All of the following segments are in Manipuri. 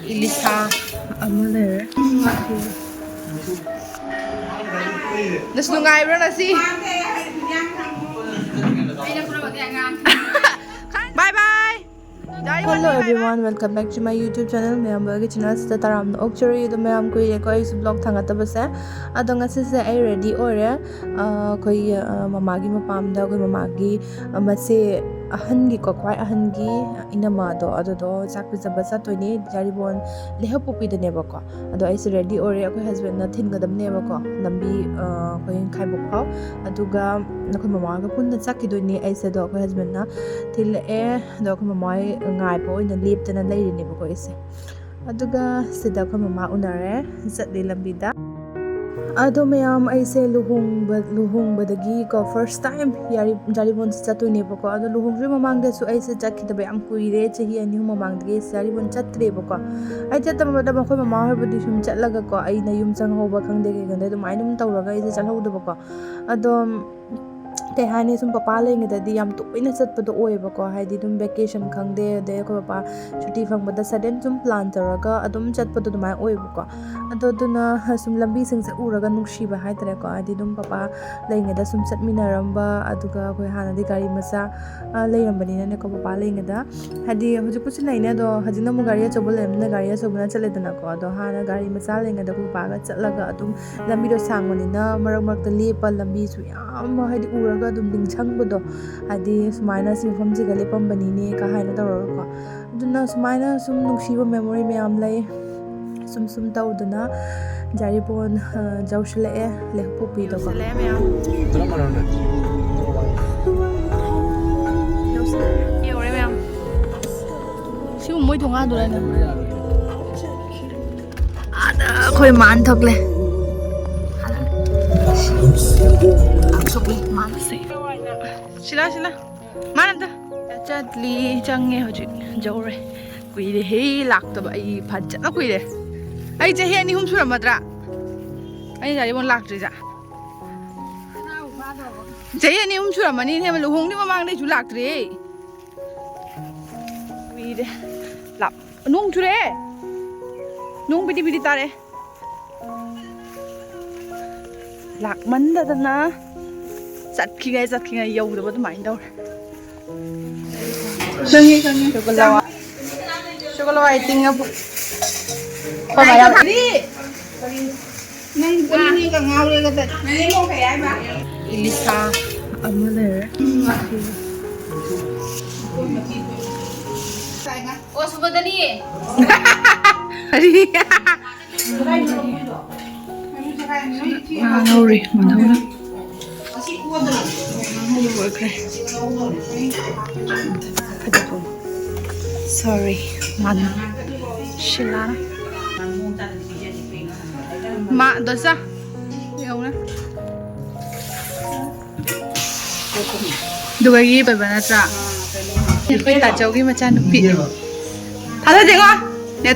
Ilisa amale. Nas nungay bro na si. Bye bye. Hello everyone, welcome back to my YouTube channel. Myam channel sida taram okchori do myam ko ye ko is vlog thangata base adonga se ai ready ore koi mama gi mapam da koi mama gi mase ahan gi ko kwai ahan gi inama do ado chak pizaba sa toini jaribon leha pupi de ne ba ko ado ai se ready ore ko husband na thin ga dam ne ba ko lambi koi khai bok phaw aduga nakoi mama ga pun na chak ki do ni ai se do ko husband na thil e do ko mama ngai po ina leptana leirine ba ko ise aduga sida ko mama unare zatli lambida ado myam aise luhung badagi ko first time yari jaribon chatu ne ba ko ado luhung re mamang da su aise chakhi da bayam kuire chahi ani hum mamang da jaribon chatre ba ko ai chata ma da ko mama ha budi sum chatlaga ko ai na yum chang ho ba khang de ke gande do mai dum tawraga aise changho da ba ko ado tehani sum papa lenge da di yam to ina chat pa do oi ba ko hai di dum vacation khang de ko papa chuti phang ba da sudden sum plan taraga adum chat pa do mai oi ba ko ado duna sum lambi sing se uraga nungshibaa hai tare ko adi dum papa lenge da sum chat minaramba aduga koi hana di gari macha leirambani ne ko papa lenge da hadi hoju kuch naina do haji na mu gari chobol lemna gari chobna chale dana ko ado hana gari macha lenge da ko papa ga chatlaga adum lambi do sangmani na marak marak da lepa lambi su yam hadi uraga dum ding changbodo adi sumaina simfam ji gale pambani ne ka haina tawra ko aduna sumaina sum nungsiba memory myam lai sum tawduna jaribon jawshle e lehpu pi do ko le myam ye ore myam si moi thonga do la ada khoi man thok le Sila mana ta chatli change hoji jawre kuire he lakta ba ai phacha na kuire ai je he ni hum sura madra ai jari bon lak ja je he ni hum sura mani he lu hong ni mamang dei ju lak tre kuire lap nung jure nung bidi bidi tare lak man da na chặt khi ngay dâu rồi bắt máy đâu chocolate ai tinh không phải đâu đi nâng con đi cả ngao đi cái này không phải ai mà Elisa amale ô sudah tadi ngori mana oikhre sorry man shilana ma dosa yau na duga yi ba bana tra khoi ta chau gi macha nupi thala jengo ne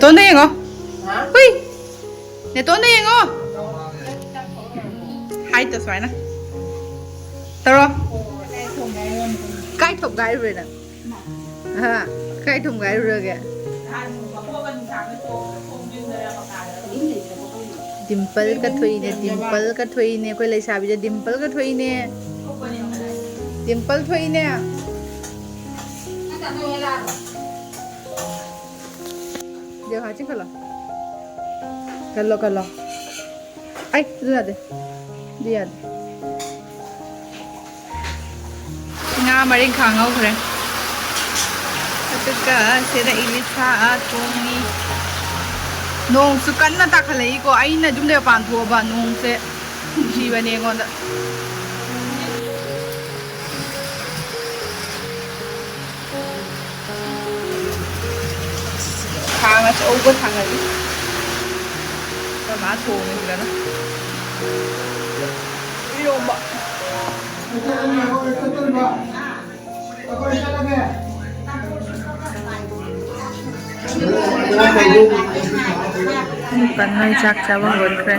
tonda yengo hui ne tonda yengo hai tờ xoài nè tao rồi cái thùng gái rồi nè cái thùng gái rồi kìa dimple cái thuy nè quay lại xài bây giờ dimple cái thuy nè giờ hả chứ kalau ai lihat deh lihat nga maring khangau khre atukka sera Elisa atoni nong su kan na takhalei ko aina jumle pan tho ba nong se jibane ngonda khanga so go thangali ma thô ni la na yo ba kan nai chak chawang gon kre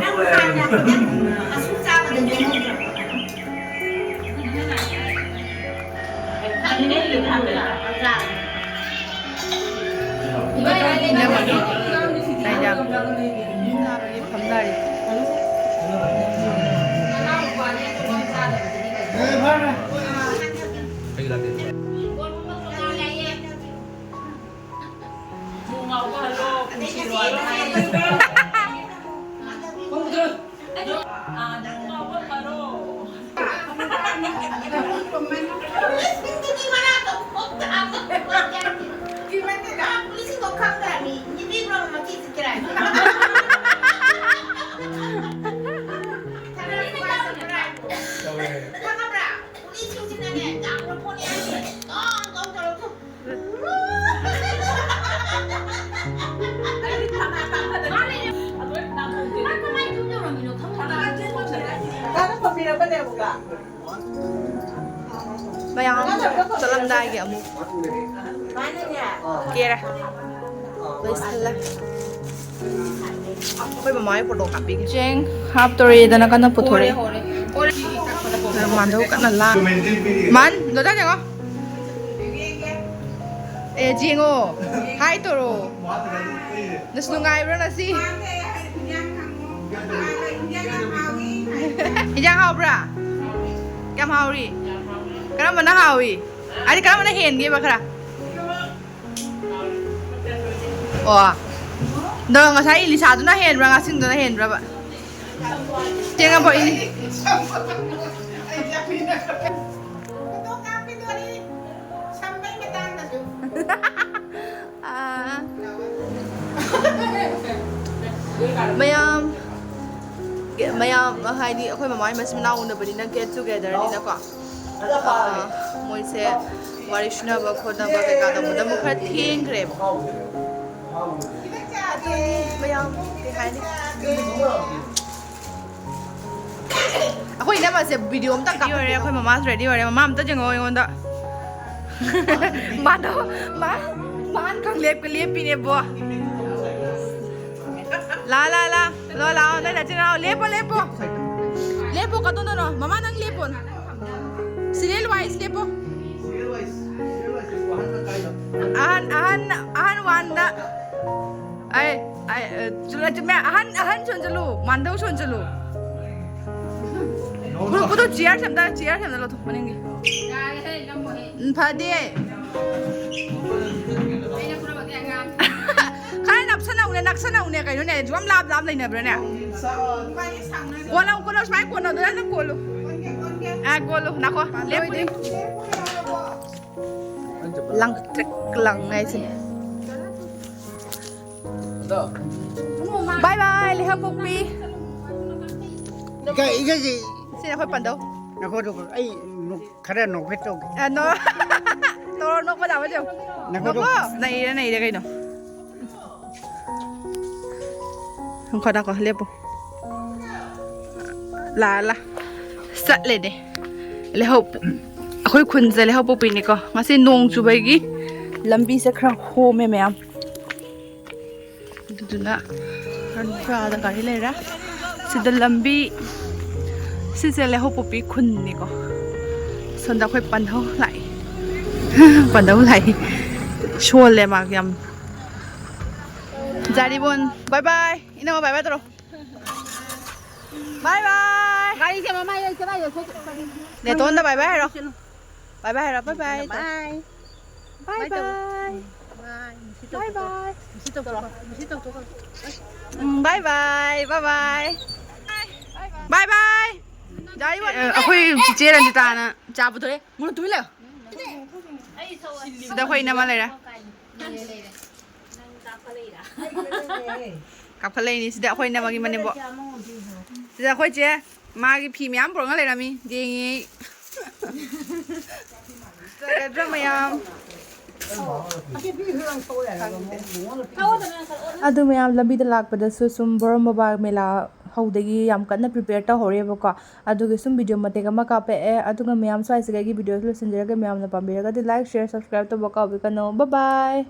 Bayang salam dah ya mu. Kira. Baiklah. Kau memang foto kapi. Jeng, hap tori dan akan nak putore. Mandu kan lah. Man, lo dah jangan. Jengo, hai toro. Nungshibaa bro nasi. Hijau hau bra. Kam hauri. Kenapa mana hawi? Ada kenapa mana hen gitu bakra? Wah, dah nggak saya Lisa tu na hen berapa sing tu na hen berapa? Jangan apa ini? Myam, hai di, aku memang masih menang untuk beri nak get together ni nak kau. Moise warishna bakhodna bakada muda mukha thing greb bayam ke hani aku ina ma se video am ta ka re aku mama ready ore mama am ta jengo yonda mado man kang lep ke lep pine bo la na china lepo ka to no mama nang lepon serial wise lepo ahan wanda ai chula chme ahan chonjalu mandau chonjalu kudo chair samda lo to maningi phade kai naksana une kai no ne jom lab leina bra ne kola smai kola do na kolo golo nako lep lang trek lang ngay sini bye bye lihat pupi cái gì sini aku pandau nó có được ấy khá là nó hết rồi no pada apa jam nó có được nai dia kai no kau dah kau lihat pu la sat le deh lihat aku kun je lihat pupi ni ko masih nong cubai gi lambi se khra ho me myam duduna kan khra da kari le ra sida lambi si se lihat pupi kun ni ko sonda khoi pandau lai shol le mak yam jadi bon bye bye ina bye bye tro bye bye Kali si mama yo coba yo. để tôi đã bye bye rồi bye bye rồi bye bye Bye. bye bye bye bye Besito toro. Besito toro. bye bye bye bye bye bye jadi bon aku cici dan cita na cabut thôi muốn túi leo sudah aku Enamaเลยนะกับทะเลนี่sudah aku Enama gimana mbok sudah aku cie magi myam bro nggakเลยนะmi dingi sudah myam adu myam lambi da lakpada su sum borom ba mela hawdagi yam kanna prepare ta horeba ko adugi sum video matega ma ka pe aduga myam sai se gi video lo sinjera ga myam na pambira ga like share subscribe to boka bi kano bye bye